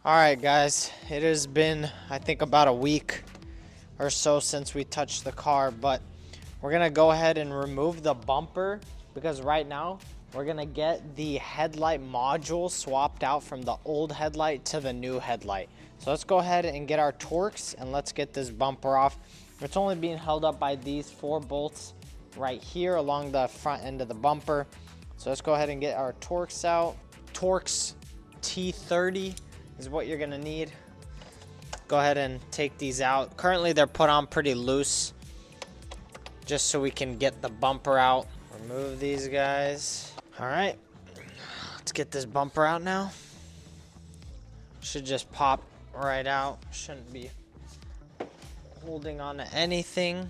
All right, guys, it has been, I think, about a week or so since we touched the car, but we're gonna go ahead and remove the bumper because right now we're gonna get the headlight module swapped out from the old headlight to the new headlight. So let's go ahead and get our Torx and let's get this bumper off. It's only being held up by these 4 bolts right here along the front end of the bumper. So let's go ahead and get our Torx out. Torx T30 is what you're gonna need. Go ahead and take these out. Currently they're put on pretty loose just so we can get the bumper out. Remove these guys. All right, let's get this bumper out now. Should just pop right out. Shouldn't be holding on to anything,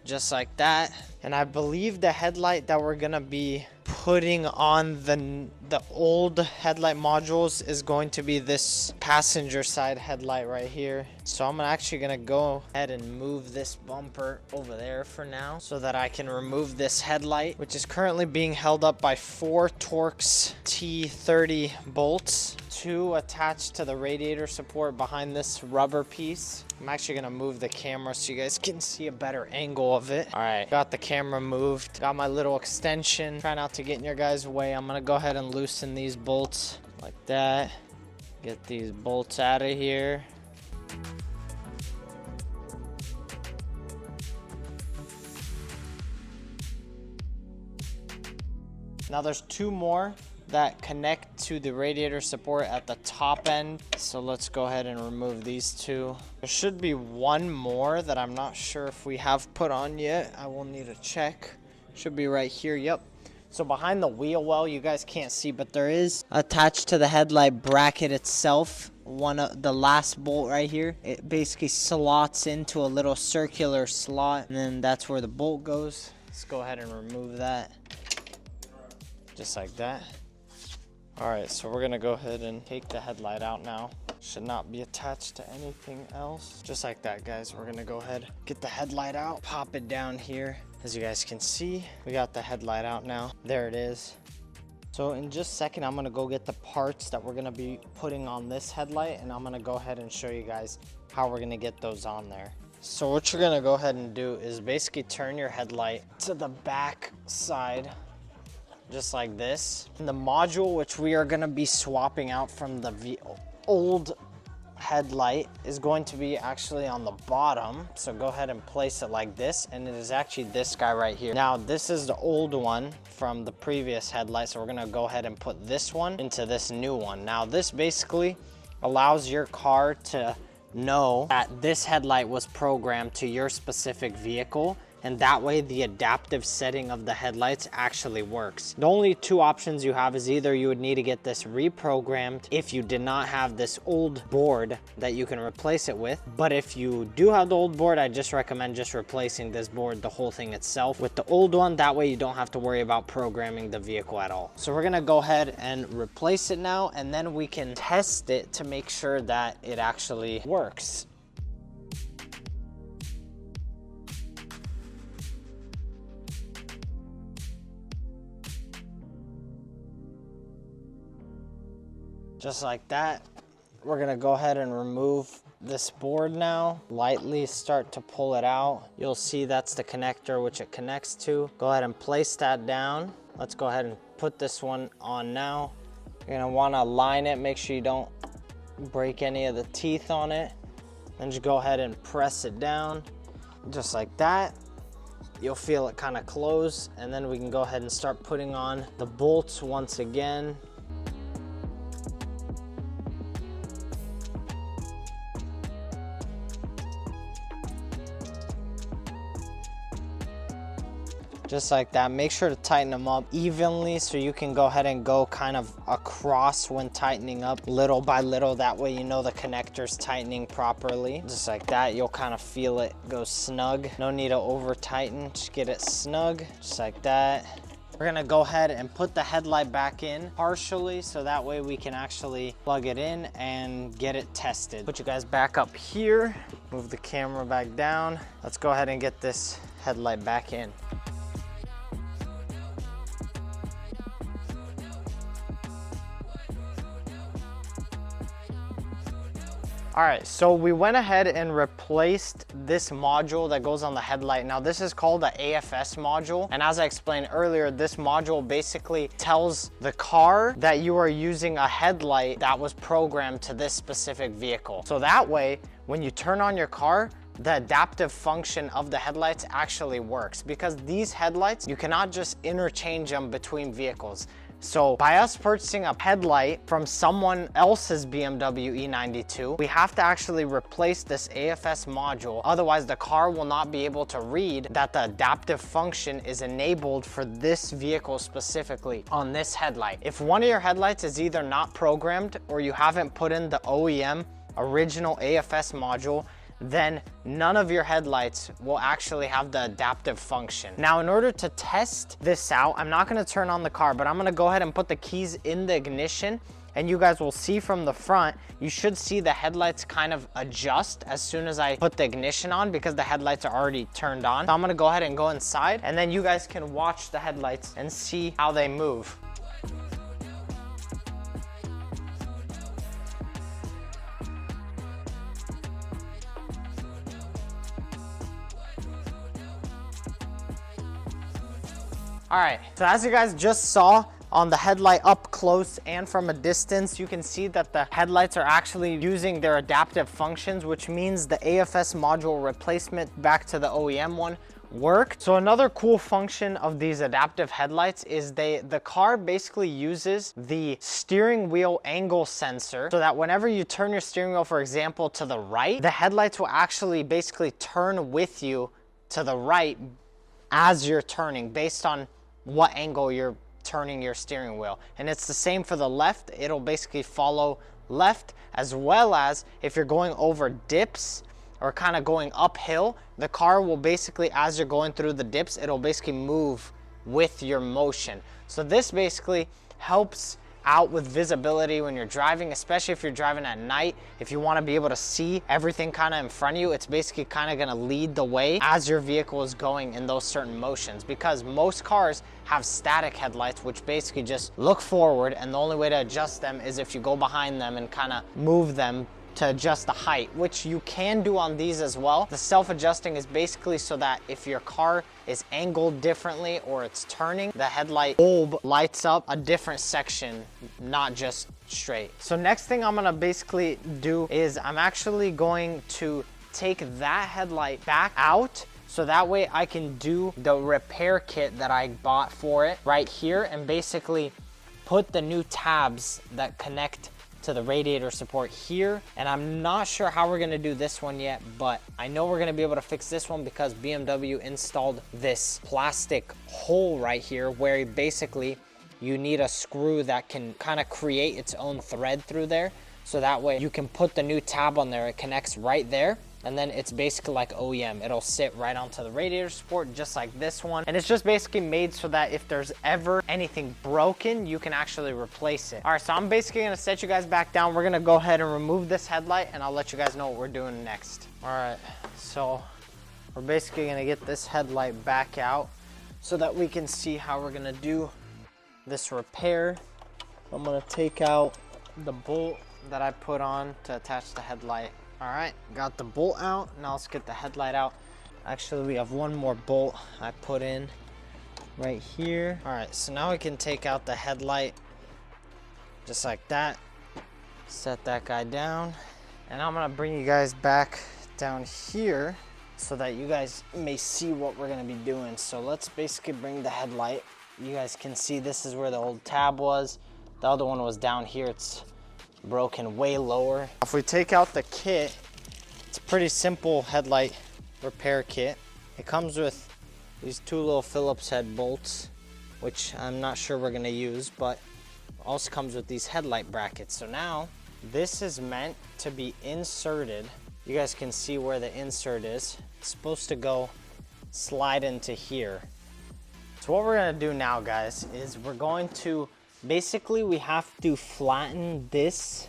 just like that. And I believe the headlight that we're gonna be putting on the old headlight modules is going to be this passenger side headlight right here. So I'm actually gonna go ahead and move this bumper over there for now so that I can remove this headlight, which is currently being held up by 4 Torx T30 bolts, 2 attached to the radiator support behind this rubber piece. I'm actually gonna move the camera so you guys can see a better angle of it. All right, got the camera moved. Got my little extension. Try not to get in your guys' way. I'm gonna go ahead and loosen these bolts like that. Get these bolts out of here. Now there's 2 more that connect to the radiator support at the top end. So let's go ahead and remove these 2. There should be 1 more that I'm not sure if we have put on yet. I will need to check. Should be right here, yep. So behind the wheel well, you guys can't see, but there is attached to the headlight bracket itself, one of the last bolt right here. It basically slots into a little circular slot, and then that's where the bolt goes. Let's go ahead and remove that. Just like that. All right, so we're gonna go ahead and take the headlight out now. Should not be attached to anything else. Just like that, guys. We're gonna go ahead, get the headlight out, pop it down here. As you guys can see, we got the headlight out now. There it is. So in just a second, I'm gonna go get the parts that we're gonna be putting on this headlight, and I'm gonna go ahead and show you guys how we're gonna get those on there. So what you're gonna go ahead and do is basically turn your headlight to the back side, just like this. And the module, which we are gonna be swapping out from the old headlight, is going to be actually on the bottom. So go ahead and place it like this, and it is actually this guy right here. Now this is the old one from the previous headlight, so we're gonna go ahead and put this one into this new one. Now this basically allows your car to know that this headlight was programmed to your specific vehicle, and that way the adaptive setting of the headlights actually works. The only 2 options you have is either you would need to get this reprogrammed if you did not have this old board that you can replace it with. But if you do have the old board, I just recommend just replacing this board, the whole thing itself, with the old one. That way you don't have to worry about programming the vehicle at all. So we're gonna go ahead and replace it now, and then we can test it to make sure that it actually works. Just like that. We're gonna go ahead and remove this board now. Lightly start to pull it out. You'll see that's the connector which it connects to. Go ahead and place that down. Let's go ahead and put this one on now. You're gonna wanna align it, make sure you don't break any of the teeth on it. Then just go ahead and press it down, just like that. You'll feel it kind of close, and then we can go ahead and start putting on the bolts once again. Just like that. Make sure to tighten them up evenly so you can go ahead and go kind of across when tightening up little by little. That way you know the connector's tightening properly. Just like that, you'll kind of feel it go snug. No need to over tighten, just get it snug, just like that. We're gonna go ahead and put the headlight back in partially so that way we can actually plug it in and get it tested. Put you guys back up here, move the camera back down. Let's go ahead and get this headlight back in. All right, so we went ahead and replaced this module that goes on the headlight. Now this is called the AFS module. And as I explained earlier, this module basically tells the car that you are using a headlight that was programmed to this specific vehicle. So that way, when you turn on your car, the adaptive function of the headlights actually works, because these headlights, you cannot just interchange them between vehicles. So by us purchasing a headlight from someone else's BMW E92, we have to actually replace this AFS module. Otherwise, the car will not be able to read that the adaptive function is enabled for this vehicle specifically on this headlight. If one of your headlights is either not programmed or you haven't put in the OEM original AFS module, then none of your headlights will actually have the adaptive function. Now, in order to test this out, I'm not gonna turn on the car, but I'm gonna go ahead and put the keys in the ignition, and you guys will see from the front, you should see the headlights kind of adjust as soon as I put the ignition on, because the headlights are already turned on. So I'm gonna go ahead and go inside, and then you guys can watch the headlights and see how they move. All right, so as you guys just saw on the headlight up close and from a distance, you can see that the headlights are actually using their adaptive functions, which means the AFS module replacement back to the OEM one worked. So another cool function of these adaptive headlights is the car basically uses the steering wheel angle sensor, so that whenever you turn your steering wheel, for example, to the right, the headlights will actually basically turn with you to the right as you're turning, based on what angle you're turning your steering wheel. And it's the same for the left. It'll basically follow left, as well as if you're going over dips or kind of going uphill, the car will basically, as you're going through the dips, it'll basically move with your motion. So this basically helps out with visibility when you're driving, especially if you're driving at night. If you want to be able to see everything kind of in front of you, it's basically kind of going to lead the way as your vehicle is going in those certain motions, because most cars have static headlights, which basically just look forward, and the only way to adjust them is if you go behind them and kind of move them to adjust the height, which you can do on these as well. The self-adjusting is basically so that if your car is angled differently or it's turning, the headlight bulb lights up a different section, not just straight. So next thing I'm gonna basically do is I'm actually going to take that headlight back out, so that way I can do the repair kit that I bought for it right here, and basically put the new tabs that connect to the radiator support here. And I'm not sure how we're gonna do this one yet, but I know we're gonna be able to fix this one because BMW installed this plastic hole right here where basically you need a screw that can kind of create its own thread through there. So that way you can put the new tab on there, it connects right there. And then it's basically like OEM. It'll sit right onto the radiator support, just like this one. And it's just basically made so that if there's ever anything broken, you can actually replace it. All right, so I'm basically gonna set you guys back down. We're gonna go ahead and remove this headlight, and I'll let you guys know what we're doing next. All right, so we're basically gonna get this headlight back out so that we can see how we're gonna do this repair. I'm gonna take out the bolt that I put on to attach the headlight. All right, got the bolt out. Now let's get the headlight out. Actually, we have one more bolt I put in right here. All right, so now we can take out the headlight just like that. Set that guy down. And I'm gonna bring you guys back down here so that you guys may see what we're gonna be doing. So let's basically bring the headlight. You guys can see this is where the old tab was. The other one was down here. It's broken way lower. If we take out the kit, it's a pretty simple headlight repair kit. It comes with these two little Phillips head bolts, which I'm not sure we're gonna use, but also comes with these headlight brackets. So now this is meant to be inserted. You guys can see where the insert is. It's supposed to go slide into here. So what we're gonna do now, guys, is we're going to basically, we have to flatten this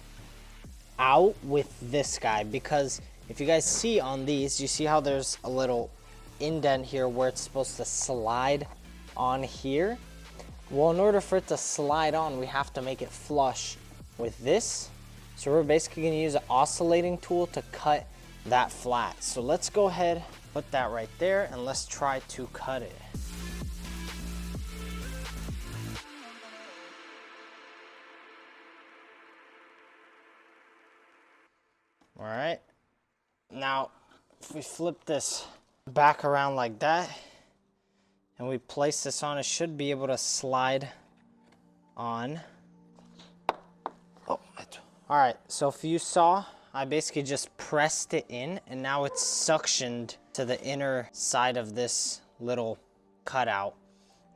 out with this guy, because if you guys see on these, you see how there's a little indent here where it's supposed to slide on here. Well, in order for it to slide on, we have to make it flush with this. So we're basically gonna use an oscillating tool to cut that flat. So let's go ahead, put that right there, and let's try to cut it. All right, now if we flip this back around like that and we place this on, it should be able to slide on. Oh, all right, so if you saw, I basically just pressed it in and now it's suctioned to the inner side of this little cutout.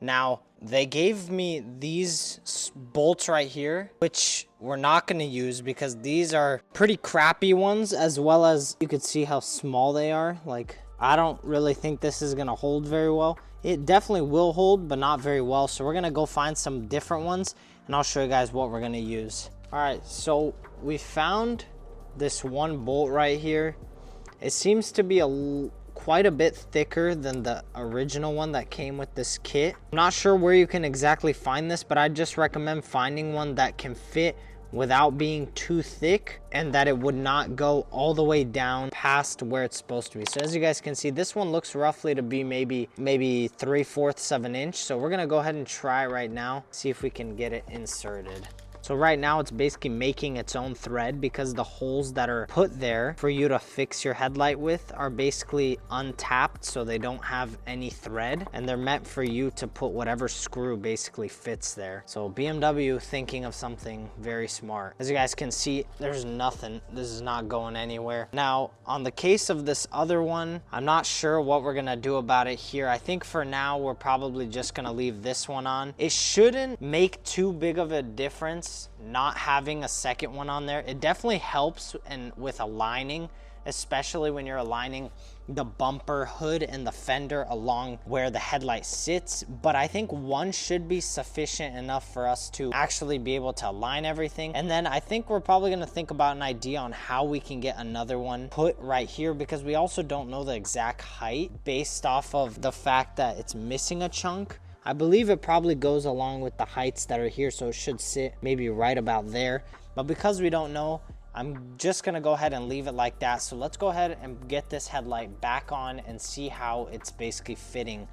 Now, they gave me these bolts right here, which we're not gonna use because these are pretty crappy ones, as well as you could see how small they are. Like, I don't really think this is gonna hold very well. It definitely will hold, but not very well. So we're gonna go find some different ones and I'll show you guys what we're gonna use. All right, so we found this one bolt right here. It seems to be quite a bit thicker than the original one that came with this kit. I'm not sure where you can exactly find this, but I just recommend finding one that can fit without being too thick and that it would not go all the way down past where it's supposed to be. So as you guys can see, this one looks roughly to be maybe 3/4 of an inch. So we're gonna go ahead and try right now, see if we can get it inserted. So right now it's basically making its own thread because the holes that are put there for you to fix your headlight with are basically untapped, so they don't have any thread, and they're meant for you to put whatever screw basically fits there. So BMW thinking of something very smart. As you guys can see, there's nothing. This is not going anywhere. Now, on the case of this other one, I'm not sure what we're gonna do about it here. I think for now, we're probably just gonna leave this one on. It shouldn't make too big of a difference not having a second one on there. It definitely helps with aligning, especially when you're aligning the bumper hood and the fender along where the headlight sits. But I think one should be sufficient enough for us to actually be able to align everything. And then I think we're probably going to think about an idea on how we can get another one put right here, because we also don't know the exact height based off of the fact that it's missing a chunk. I believe it probably goes along with the heights that are here, so it should sit maybe right about there. But because we don't know, I'm just gonna go ahead and leave it like that. So let's go ahead and get this headlight back on and see how it's basically fitting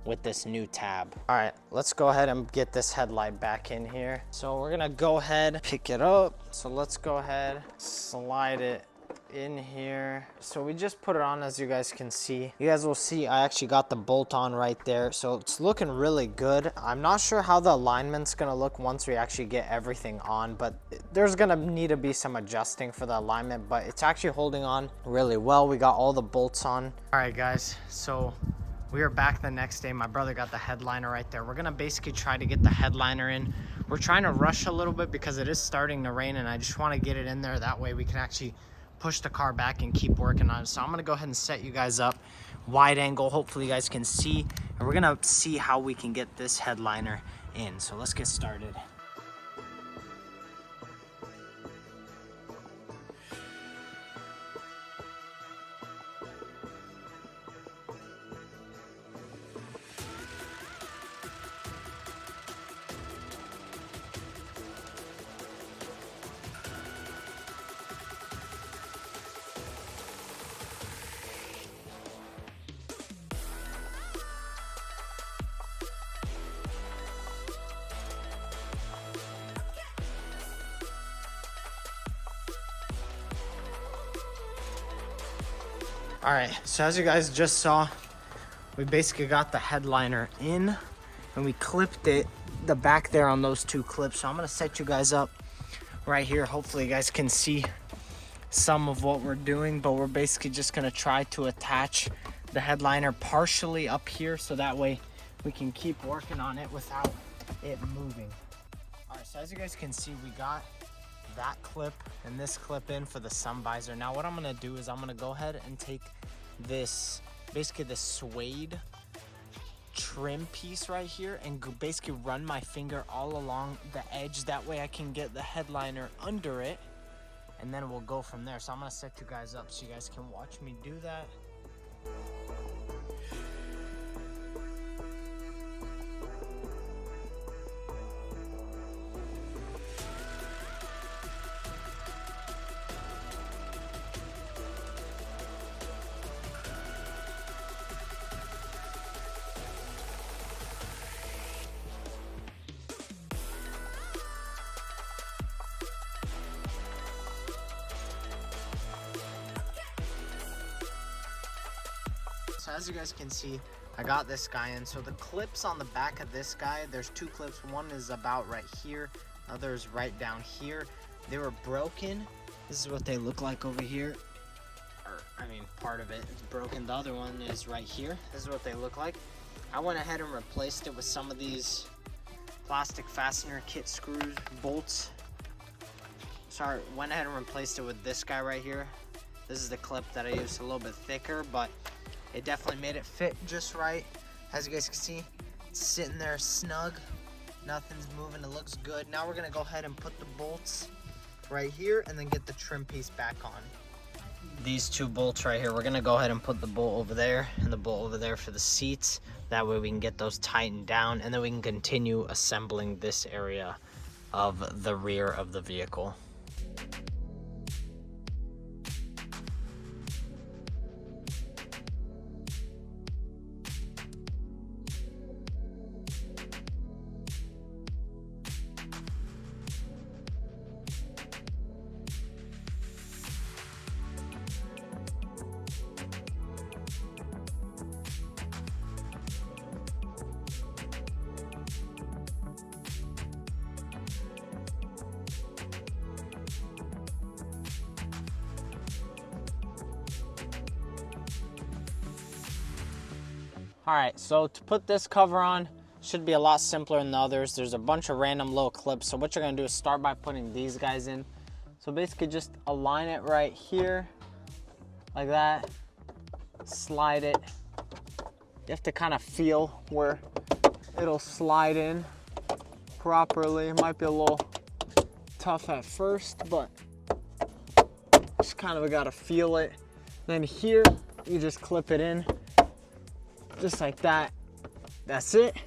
with this new tab. All right, let's go ahead and get this headlight back in here. So we're gonna go ahead, pick it up. So let's go ahead, slide it in here. So we just put it on, as you guys can see. You guys will see I actually got the bolt on right there, so it's looking really good. I'm not sure how the alignment's gonna look once we actually get everything on, but there's gonna need to be some adjusting for the alignment, but it's actually holding on really well. We got all the bolts on. All right guys, so we are back the next day. My brother got the headliner right there. We're gonna basically try to get the headliner in. We're trying to rush a little bit because it is starting to rain and I just want to get it in there, that way we can actually push the car back and keep working on it. So I'm gonna go ahead and set you guys up wide angle, hopefully you guys can see, and we're gonna see how we can get this headliner in. So let's get started. All right, so as you guys just saw, we basically got the headliner in and we clipped it, the back there on those two clips. So I'm gonna set you guys up right here. Hopefully you guys can see some of what we're doing, but we're basically just gonna try to attach the headliner partially up here so that way we can keep working on it without it moving. All right, so as you guys can see, we got that clip and this clip in for the sun visor. Now what I'm gonna do is I'm gonna go ahead and take this, basically the suede trim piece right here, and basically run my finger all along the edge. That way I can get the headliner under it, and then we'll go from there. So I'm gonna set you guys up so you guys can watch me do that. so as you guys can see, I got this guy in. So the clips on the back of this guy, there's two clips. One is about right here, the other is right down here. They were broken. This is what they look like over here. Or, I mean, part of it is broken. The other one is right here. This is what they look like. I went ahead and replaced it with some of these plastic fastener kit screws, bolts. Sorry, went ahead and replaced it with this guy right here. This is the clip that I used, a little bit thicker, but it definitely made it fit just right. As you guys can see, it's sitting there snug. Nothing's moving, it looks good. Now we're gonna go ahead and put the bolts right here and then get the trim piece back on. These two bolts right here, we're gonna go ahead and put the bolt over there and the bolt over there for the seats. That way we can get those tightened down and then we can continue assembling this area of the rear of the vehicle. All right, so to put this cover on should be a lot simpler than the others. There's a bunch of random little clips. So what you're gonna do is start by putting these guys in. So basically just align it right here, like that, slide it. You have to kind of feel where it'll slide in properly. It might be a little tough at first, but just kind of gotta feel it. Then here, you just clip it in. Just like that. That's it.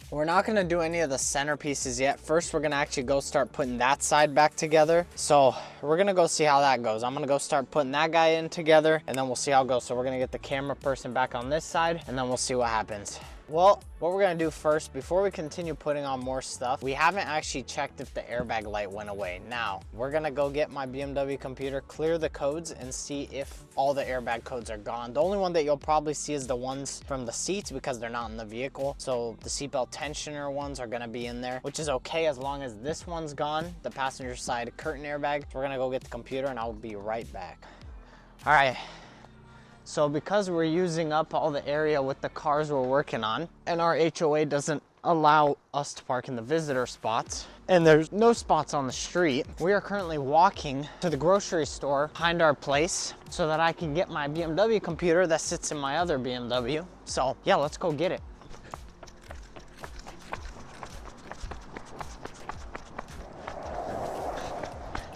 We're not gonna do any of the center pieces yet. First, we're gonna actually go start putting that side back together. So we're gonna go see how that goes. I'm gonna go start putting that guy in together and then we'll see how it goes. So we're gonna get the camera person back on this side and then we'll see what happens. Well, what we're gonna do first, before we continue putting on more stuff, we haven't actually checked if the airbag light went away. Now, we're gonna go get my BMW computer, clear the codes, and see if all the airbag codes are gone. The only one that you'll probably see is the ones from the seats because they're not in the vehicle. So the seatbelt tensioner ones are gonna be in there, which is okay as long as this one's gone, the passenger side curtain airbag. We're gonna go get the computer and I'll be right back. All right. So because we're using up all the area with the cars we're working on and our HOA doesn't allow us to park in the visitor spots and there's no spots on the street, we are currently walking to the grocery store behind our place so that I can get my BMW computer that sits in my other BMW. So yeah, let's go get it.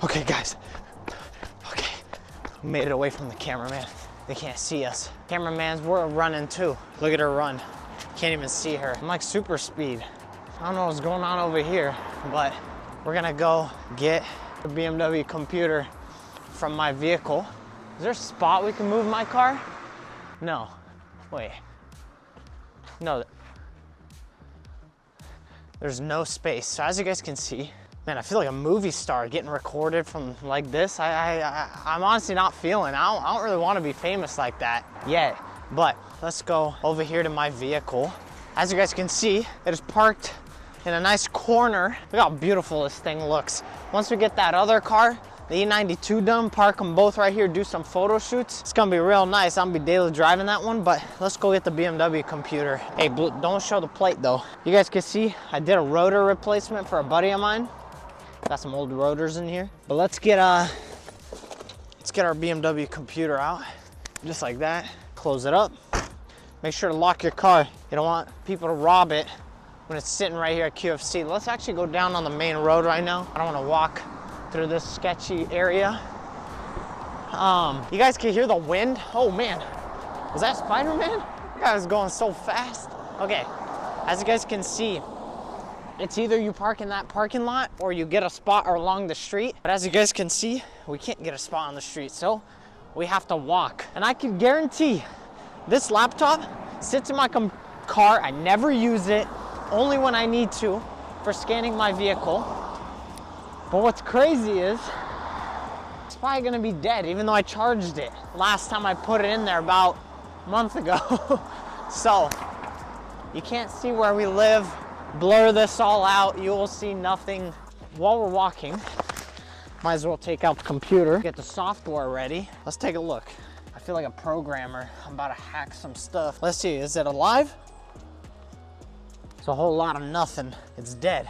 Okay guys, okay, made it away from the cameraman. They can't see us. Cameramans, we're running too. Look at her run. Can't even see her. I'm like super speed. I don't know what's going on over here, but we're gonna go get the BMW computer from my vehicle. Is there a spot we can move my car? No, wait. No, there's no space. So as you guys can see, man, I feel like a movie star getting recorded from like this. I'm honestly not feeling. I don't really want to be famous like that yet. But let's go over here to my vehicle. As you guys can see, it is parked in a nice corner. Look how beautiful this thing looks. Once we get that other car, the E92 done, park them both right here, do some photo shoots. It's gonna be real nice. I'm gonna be daily driving that one, but let's go get the BMW computer. Hey, don't show the plate though. You guys can see, I did a rotor replacement for a buddy of mine. Got some old rotors in here, but let's get our BMW computer out, just like that. Close it up. Make sure to lock your car. You don't want people to rob it when it's sitting right here at QFC. Let's actually go down on the main road right now. I don't want to walk through this sketchy area. You guys can hear the wind. Oh man, was that Spider-Man? That guy was going so fast. Okay, as you guys can see, it's either you park in that parking lot or you get a spot along the street. But as you guys can see, we can't get a spot on the street, so we have to walk. And I can guarantee this laptop sits in my car. I never use it, only when I need to for scanning my vehicle. But what's crazy is it's probably gonna be dead even though I charged it. Last time I put it in there about month ago. So, you can't see where we live. Blur this all out, you will see nothing. While we're walking, might as well take out the computer, get the software ready. Let's take a look. I feel like a programmer. I'm about to hack some stuff. Let's see, is it alive? It's a whole lot of nothing. It's dead.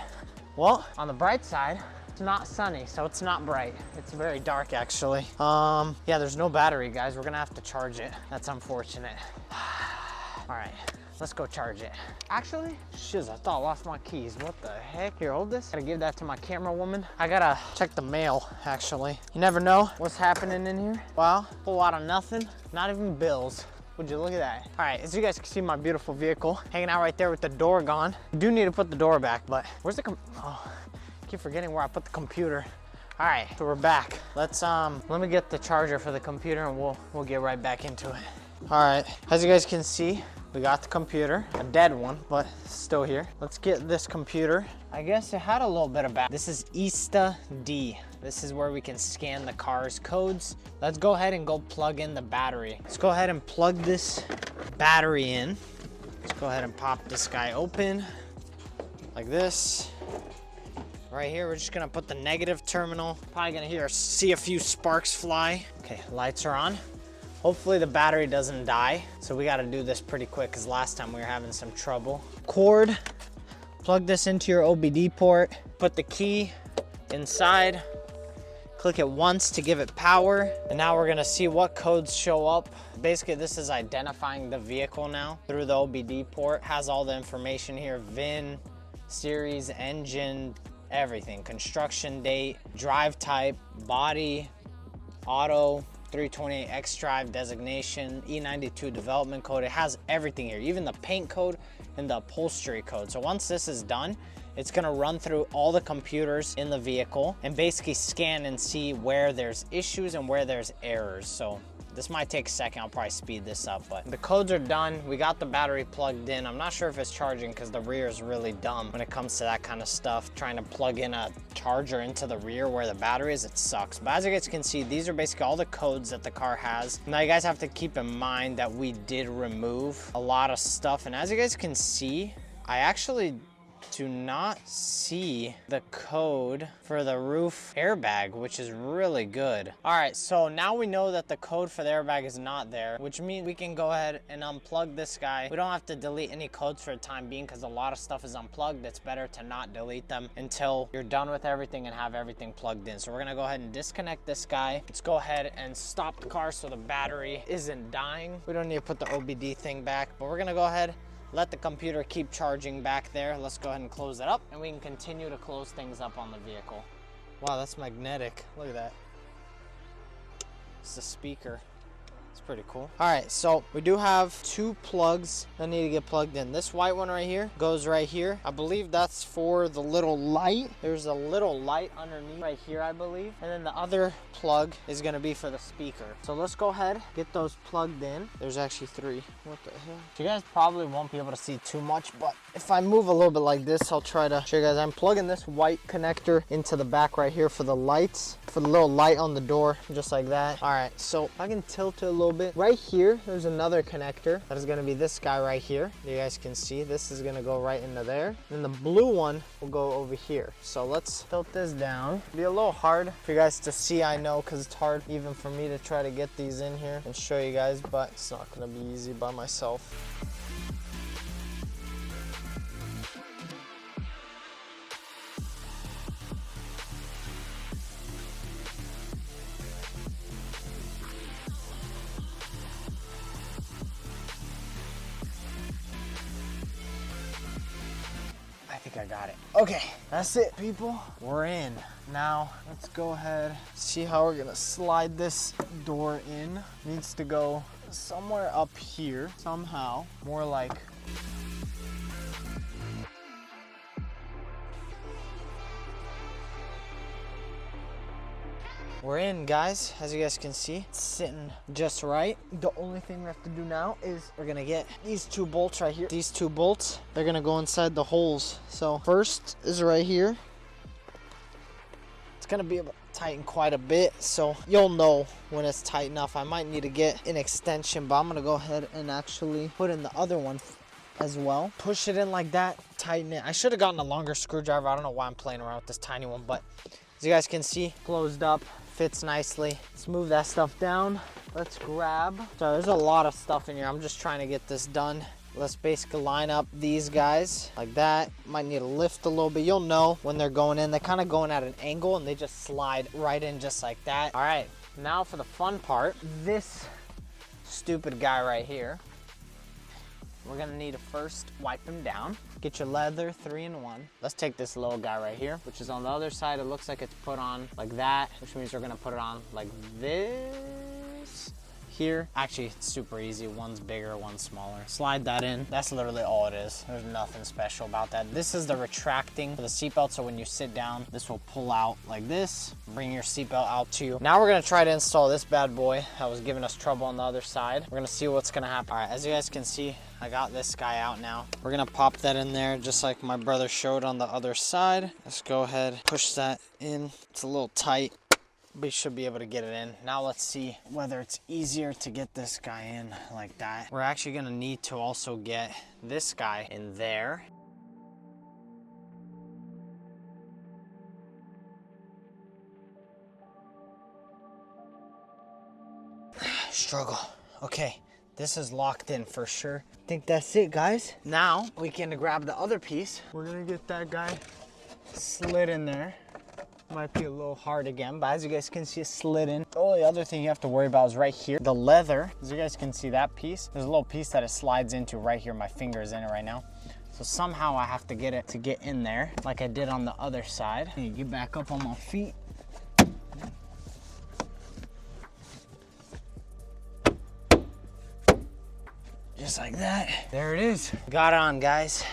Well, on the bright side, it's not sunny, so it's not bright. It's very dark, actually. Yeah, there's no battery, guys. We're gonna have to charge it. That's unfortunate. All right, let's go charge it. Actually, shiz, I thought I lost my keys. What the heck? Here, hold this. Gotta give that to my camera woman. I gotta check the mail, actually. You never know what's happening in here. Wow, whole lot of nothing. Not even bills. Would you look at that? All right, as you guys can see, my beautiful vehicle hanging out right there with the door gone. I do need to put the door back, but where's the oh. I keep forgetting where I put the computer. All right, so we're back. Let's let me get the charger for the computer and we'll get right back into it. All right, as you guys can see, we got the computer, a dead one, but still here. Let's get this computer. I guess it had a little bit of battery. This is Ista D. This is where we can scan the car's codes. Let's go ahead and go plug in the battery. Let's go ahead and plug this battery in. Let's go ahead and pop this guy open like this. Right here, we're just gonna put the negative terminal. Probably gonna see a few sparks fly. Okay, lights are on. Hopefully the battery doesn't die. So we gotta do this pretty quick because last time we were having some trouble. Cord, plug this into your OBD port. Put the key inside. Click it once to give it power. And now we're gonna see what codes show up. Basically, this is identifying the vehicle now through the OBD port. Has all the information here, VIN, series, engine, everything, construction date, drive type, body, auto, 328X drive designation, E92 development code. It has everything here, even the paint code and the upholstery code. So once this is done, it's gonna run through all the computers in the vehicle and basically scan and see where there's issues and where there's errors. So this might take a second, I'll probably speed this up, but the codes are done. We got the battery plugged in. I'm not sure if it's charging because the rear is really dumb when it comes to that kind of stuff. Trying to plug in a charger into the rear where the battery is, it sucks. But as you guys can see, these are basically all the codes that the car has. Now you guys have to keep in mind that we did remove a lot of stuff. And as you guys can see, I actually do not see the code for the roof airbag, which is really good. All right, so now we know that the code for the airbag is not there, which means we can go ahead and unplug this guy. We don't have to delete any codes for the time being because a lot of stuff is unplugged. It's better to not delete them until you're done with everything and have everything plugged in. So we're gonna go ahead and disconnect this guy. Let's go ahead and stop the car so the battery isn't dying. We don't need to put the OBD thing back, but we're gonna go ahead, let the computer keep charging back there. Let's go ahead and close it up and we can continue to close things up on the vehicle. Wow, that's magnetic. Look at that. It's the speaker. It's pretty cool. All right, so we do have two plugs that need to get plugged in. This white one right here goes right here. I believe that's for the little light. There's a little light underneath right here, I believe. And then the other plug is gonna be for the speaker. So let's go ahead, get those plugged in. There's actually three. What the hell? You guys probably won't be able to see too much, but if I move a little bit like this, I'll try to show you guys. I'm plugging this white connector into the back right here for the lights, for the little light on the door, just like that. All right, so I can tilt it a little bit. Right here, there's another connector that is gonna be this guy right here. You guys can see this is gonna go right into there. And the blue one will go over here. So let's tilt this down. It'll be a little hard for you guys to see, I know, because it's hard even for me to try to get these in here and show you guys, but it's not gonna be easy by myself. I think I got it. Okay, that's it, people. We're in. Now, let's go ahead, see how we're gonna slide this door in. Needs to go somewhere up here, somehow. More like... We're in, guys. As you guys can see, it's sitting just right. The only thing we have to do now is we're gonna get these two bolts right here. These two bolts, they're gonna go inside the holes. So first is right here. It's gonna be about tightened quite a bit, so you'll know when it's tight enough. I might need to get an extension, but I'm gonna go ahead and actually put in the other one as well. Push it in like that, tighten it. I should have gotten a longer screwdriver. I don't know why I'm playing around with this tiny one, but as you guys can see, closed up, fits nicely. Let's move that stuff down. Let's grab. So there's a lot of stuff in here. I'm just trying to get this done. Let's basically line up these guys like that. Might need to lift a little bit. You'll know when they're going in. They're kind of going at an angle and they just slide right in just like that. All right, now for the fun part. This stupid guy right here. We're gonna need to first wipe him down. Get your leather 3-in-1. Let's take this little guy right here, which is on the other side. It looks like it's put on like that, which means we're gonna put it on like this here. Actually, it's super easy. One's bigger, one's smaller. Slide that in. That's literally all it is. There's nothing special about that. This is the retracting for the seatbelt, so when you sit down, this will pull out like this, bring your seatbelt out to you. Now we're gonna try to install this bad boy that was giving us trouble on the other side. We're gonna see what's gonna happen. All right, as you guys can see, I got this guy out now. We're gonna pop that in there just like my brother showed on the other side. Let's go ahead, push that in. It's a little tight. We should be able to get it in. Now let's see whether it's easier to get this guy in like that. We're actually gonna need to also get this guy in there. Struggle. Okay, this is locked in for sure. I think that's it, guys. Now we can grab the other piece. We're gonna get that guy slid in there. Might be a little hard again, but as you guys can see, it's slid in. The only other thing you have to worry about is right here. The leather, as you guys can see that piece, there's a little piece that it slides into right here. My finger is in it right now. So somehow I have to get it to get in there like I did on the other side. I need to get back up on my feet. Just like that. There it is. Got it on, guys.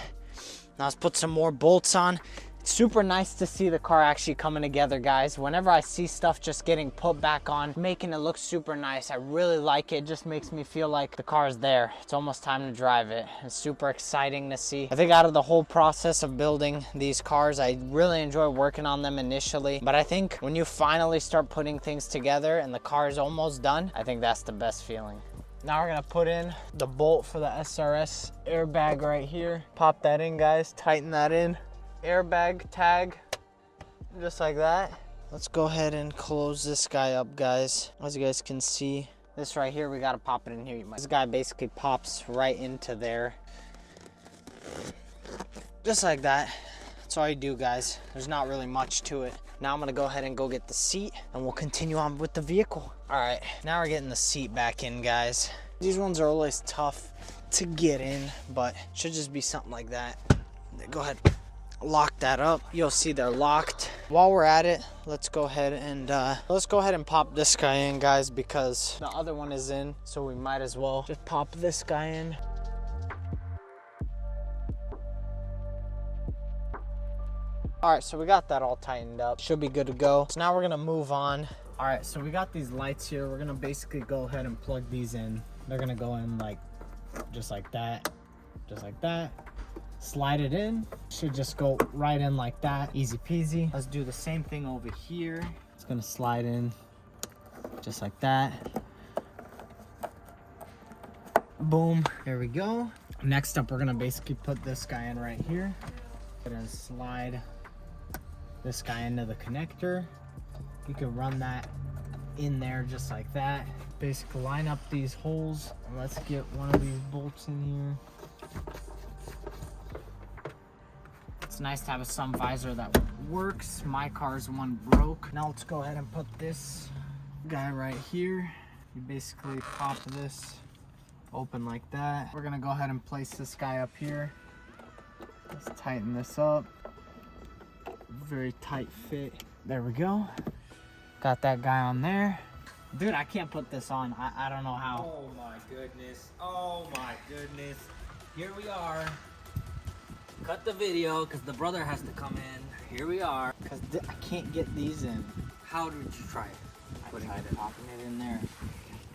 Now let's put some more bolts on. It's super nice to see the car actually coming together, guys. Whenever I see stuff just getting put back on, making it look super nice, I really like it. It just makes me feel like the car is there. It's almost time to drive it. It's super exciting to see. I think out of the whole process of building these cars, I really enjoy working on them initially. But I think when you finally start putting things together and the car is almost done, I think that's the best feeling. Now we're gonna put in the bolt for the SRS airbag right here. Pop that in, guys, tighten that in. Airbag tag, just like that. Let's go ahead and close this guy up, guys. As you guys can see, this right here, we gotta pop it in here. This guy basically pops right into there. Just like that. That's all you do, guys. There's not really much to it. Now I'm gonna go ahead and go get the seat and we'll continue on with the vehicle. All right, now we're getting the seat back in, guys. These ones are always tough to get in, but should just be something like that. Go ahead, lock that up. You'll see they're locked. While we're at it, let's go ahead and pop this guy in, guys, because the other one is in, so we might as well just pop this guy in. All right, so we got that all tightened up. Should be good to go. So now we're gonna move on. All right, so we got these lights here. We're gonna basically go ahead and plug these in. They're gonna go in like, just like that, just like that. Slide it in. Should just go right in like that. Easy peasy. Let's do the same thing over here. It's gonna slide in just like that. Boom, there we go. Next up, we're gonna basically put this guy in right here. And slide this guy into the connector. You can run that in there just like that. Basically line up these holes. Let's get one of these bolts in here. It's nice to have a sun visor that works. My car's one broke. Now let's go ahead and put this guy right here. You basically pop this open like that. We're gonna go ahead and place this guy up here. Let's tighten this up. Very tight fit. There we go. Got that guy on there. Dude, I can't put this on. I don't know how. Oh my goodness. Oh my goodness. Here we are. Cut the video because the brother has to come in. Here we are. Because I can't get these in. How did you try it? I tried popping it in there.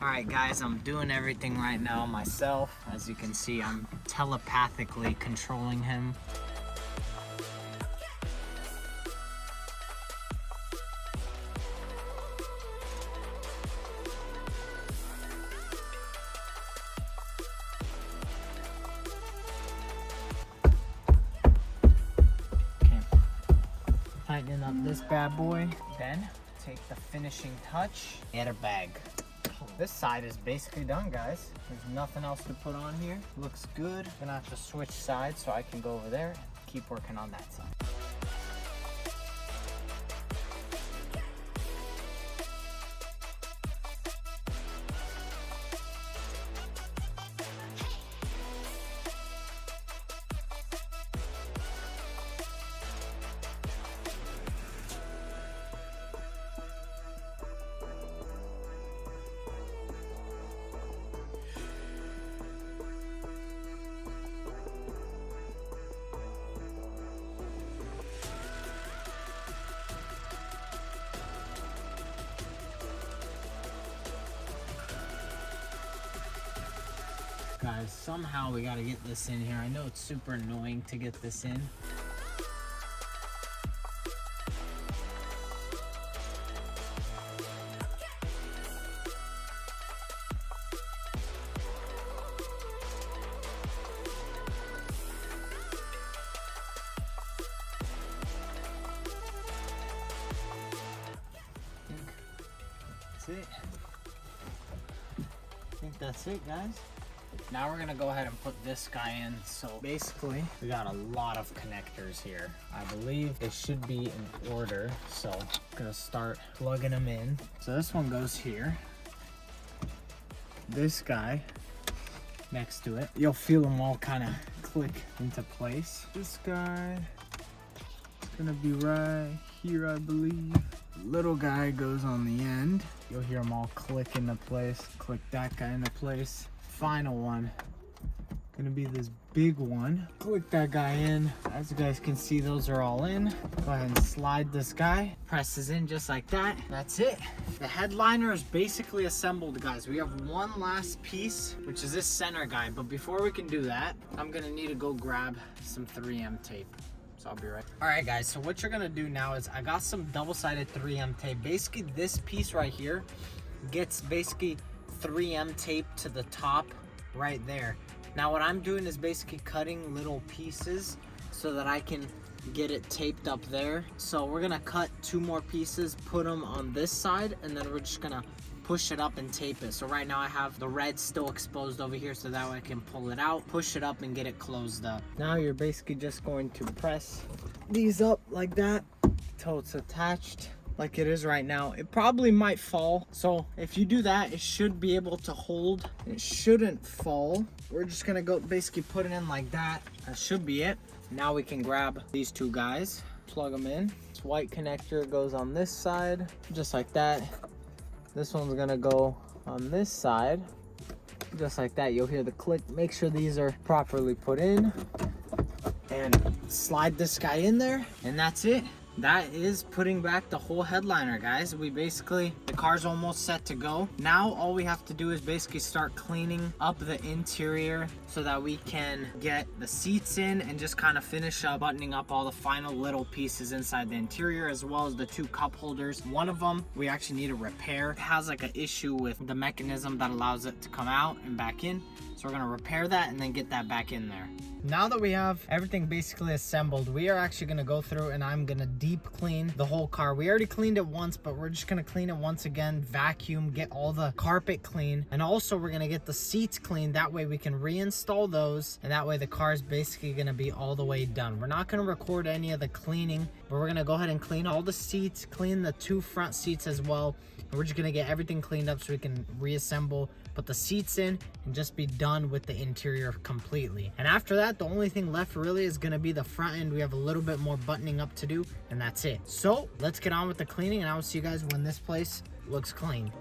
All right, guys, I'm doing everything right now myself. As you can see, I'm telepathically controlling him. this bad boy. Then take the finishing touch, airbag. This side is basically done, guys. There's nothing else to put on here. Looks good. Gonna have to switch sides so I can go over there and keep working on that side. Guys, somehow we gotta get this in here. I know it's super annoying to get this in. I think that's it, guys. Now we're gonna go ahead and put this guy in. So basically, we got a lot of connectors here. I believe it should be in order. So I'm gonna start plugging them in. So this one goes here. This guy next to it. You'll feel them all kind of click into place. This guy is gonna be right here, I believe. Little guy goes on the end. You'll hear them all click into place. Click that guy into place. Final one, gonna be this big one. Click that guy in. As you guys can see, those are all in. Go ahead and slide this guy. Presses in just like that. That's it. The headliner is basically assembled, guys. We have one last piece, which is this center guy. But before we can do that, I'm gonna need to go grab some 3M tape. So I'll be right. All right, guys, so what you're gonna do now is I got some double-sided 3M tape. Basically, this piece right here gets basically 3M tape to the top right there. Now what I'm doing is basically cutting little pieces so that I can get it taped up there. So we're gonna cut 2 more pieces, put them on this side, and then we're just gonna push it up and tape it. So right now I have the red still exposed over here so that way I can pull it out, push it up, and get it closed up. Now you're basically just going to press these up like that till it's attached like it is right now. It probably might fall, so if you do that, it should be able to hold. It shouldn't fall. We're just gonna go basically put it in like that. That should be it. Now we can grab these 2 guys, plug them in. This white connector goes on this side, just like that. This one's gonna go on this side, just like that. You'll hear the click. Make sure these are properly put in, and slide this guy in there, and that's it. That is putting back the whole headliner, guys. The car's almost set to go. Now all we have to do is basically start cleaning up the interior so that we can get the seats in and just kind of finish up buttoning up all the final little pieces inside the interior, as well as the 2 cup holders. One of them we actually need to repair. It has like an issue with the mechanism that allows it to come out and back in. So we're gonna repair that and then get that back in there. Now that we have everything basically assembled, we are actually gonna go through and I'm gonna deep clean the whole car. We already cleaned it once, but we're just gonna clean it once again, vacuum, get all the carpet clean, and also we're gonna get the seats clean. That way we can reinstall those, and that way the car is basically gonna be all the way done. We're not gonna record any of the cleaning, but we're gonna go ahead and clean all the seats, clean the 2 front seats as well. And we're just gonna get everything cleaned up so we can reassemble, put the seats in, and just be done with the interior completely. And after that, the only thing left really is gonna be the front end. We have a little bit more buttoning up to do, and that's it. So let's get on with the cleaning, and I will see you guys when this place looks clean.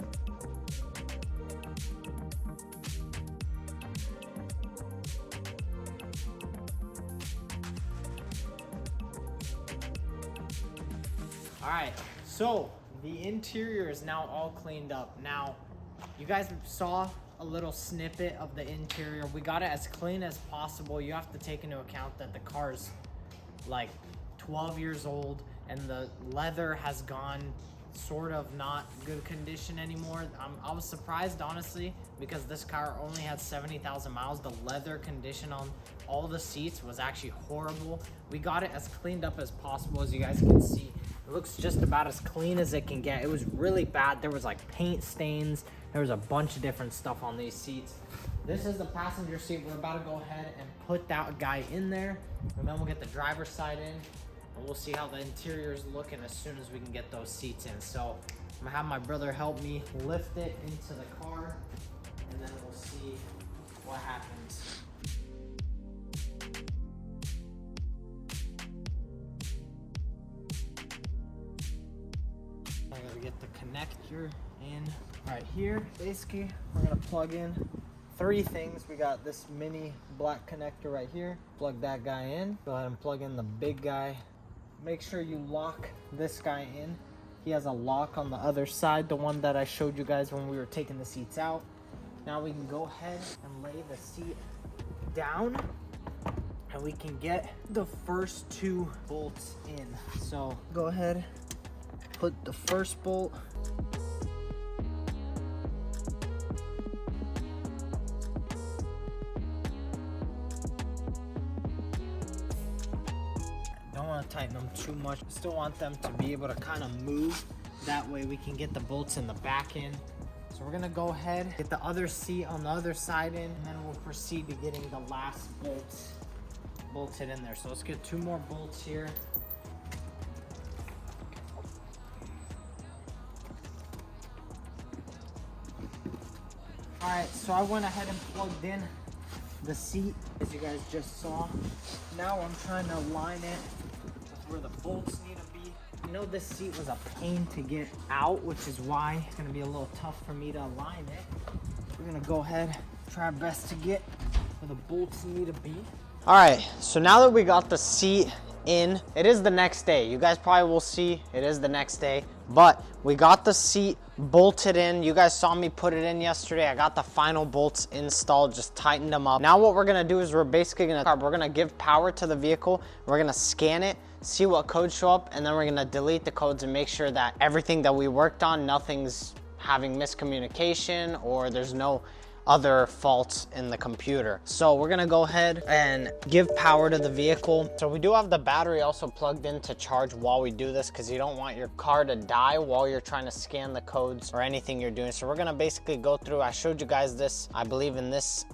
All right, so the interior is now all cleaned up. Now, you guys saw a little snippet of the interior. We got it as clean as possible. You have to take into account that the car's like 12 years old and the leather has gone sort of not good condition anymore. I was surprised, honestly, because this car only had 70,000 miles. The leather condition on all the seats was actually horrible. We got it as cleaned up as possible. As you guys can see, It looks just about as clean as it can get. It was really bad. There was like paint stains. There was a bunch of different stuff on these seats. This is the passenger seat. We're about to go ahead and put that guy in there, and then we'll get the driver's side in, and we'll see how the interior is looking as soon as we can get those seats in. So I'm gonna have my brother help me lift it into the car, and then we'll see what happens. I gotta get the connector in right here. Basically, we're gonna plug in 3 things. We got this mini black connector right here. Plug that guy in. Go ahead and plug in the big guy. Make sure you lock this guy in. He has a lock on the other side, the one that I showed you guys when we were taking the seats out. Now we can go ahead and lay the seat down, and we can get the first 2 bolts in. So go ahead, put the first bolt. Don't want to tighten them too much. Still want them to be able to kind of move. That way we can get the bolts in the back end. So we're gonna go ahead, get the other seat on the other side in, and then we'll proceed to getting the last bolts bolted in there. So let's get 2 more bolts here. All right, so I went ahead and plugged in the seat, as you guys just saw. Now I'm trying to align it with where the bolts need to be. I know this seat was a pain to get out, which is why it's gonna be a little tough for me to align it. We're gonna go ahead, try our best to get where the bolts need to be. All right, so now that we got the seat in, it is the next day. You guys probably will see it is the next day, but we got the seat bolted in. You guys saw me put it in yesterday. I got the final bolts installed, just tightened them up. Now what we're gonna do is we're gonna give power to the vehicle. We're gonna scan it, see what codes show up, and then we're gonna delete the codes and make sure that everything that we worked on, nothing's having miscommunication or there's no other faults in the computer. So we're gonna go ahead and give power to the vehicle. So we do have the battery also plugged in to charge while we do this, because you don't want your car to die while you're trying to scan the codes or anything you're doing. So we're gonna basically go through, I showed you guys this, I believe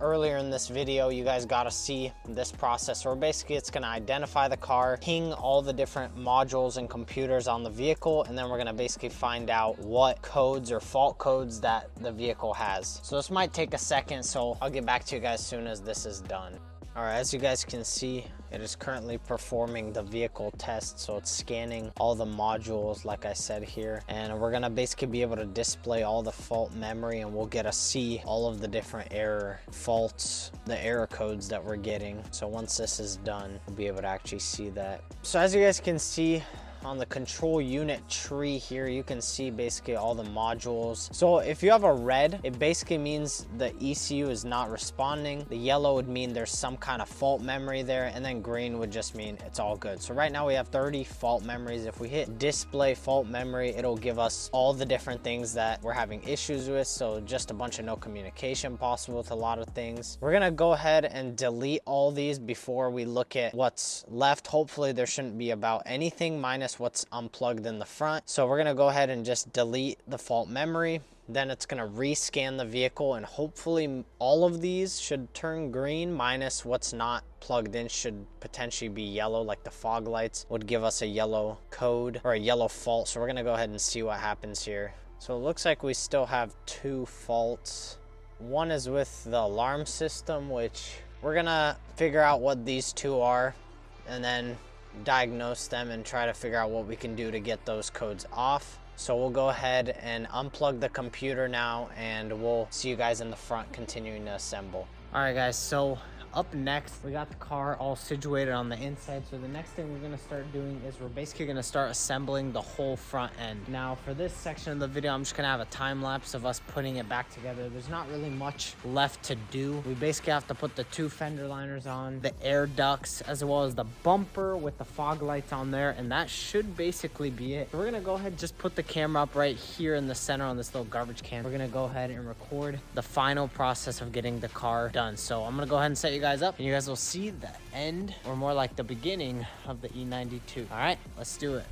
earlier in this video, you guys gotta see this process. So basically it's gonna identify the car, ping all the different modules and computers on the vehicle, and then we're gonna basically find out what codes or fault codes that the vehicle has. So this might take a second, so I'll get back to you guys as soon as this is done. All right, as you guys can see, it is currently performing the vehicle test. So it's scanning all the modules, like I said here, and we're gonna basically be able to display all the fault memory, and we'll get to see all of the different error faults, the error codes that we're getting. So once this is done, we'll be able to actually see that. So as you guys can see, on the control unit tree here, you can see basically all the modules. So if you have a red, it basically means the ECU is not responding. The yellow would mean there's some kind of fault memory there, and then green would just mean it's all good. So right now we have 30 fault memories. If we hit display fault memory, it'll give us all the different things that we're having issues with. So just a bunch of no communication possible with a lot of things. We're gonna go ahead and delete all these before we look at what's left. Hopefully there shouldn't be about anything minus what's unplugged in the front. So we're gonna go ahead and just delete the fault memory. Then it's gonna rescan the vehicle, and hopefully all of these should turn green, minus what's not plugged in should potentially be yellow, like the fog lights would give us a yellow code or a yellow fault. So we're gonna go ahead and see what happens here. So it looks like we still have 2 faults. One is with the alarm system, which we're gonna figure out what these 2 are, and then diagnose them and try to figure out what we can do to get those codes off. So we'll go ahead and unplug the computer now, and we'll see you guys in the front continuing to assemble. All right guys, so up next, we got the car all situated on the inside. So the next thing we're gonna start doing is we're basically gonna start assembling the whole front end. Now for this section of the video, I'm just gonna have a time lapse of us putting it back together. There's not really much left to do. We basically have to put the 2 fender liners on, the air ducts, as well as the bumper with the fog lights on there, and that should basically be it. So we're gonna go ahead and just put the camera up right here in the center on this little garbage can. We're gonna go ahead and record the final process of getting the car done. So I'm gonna go ahead and set you guys up, and you guys will see the end, or more like the beginning, of the E92. All right, let's do it.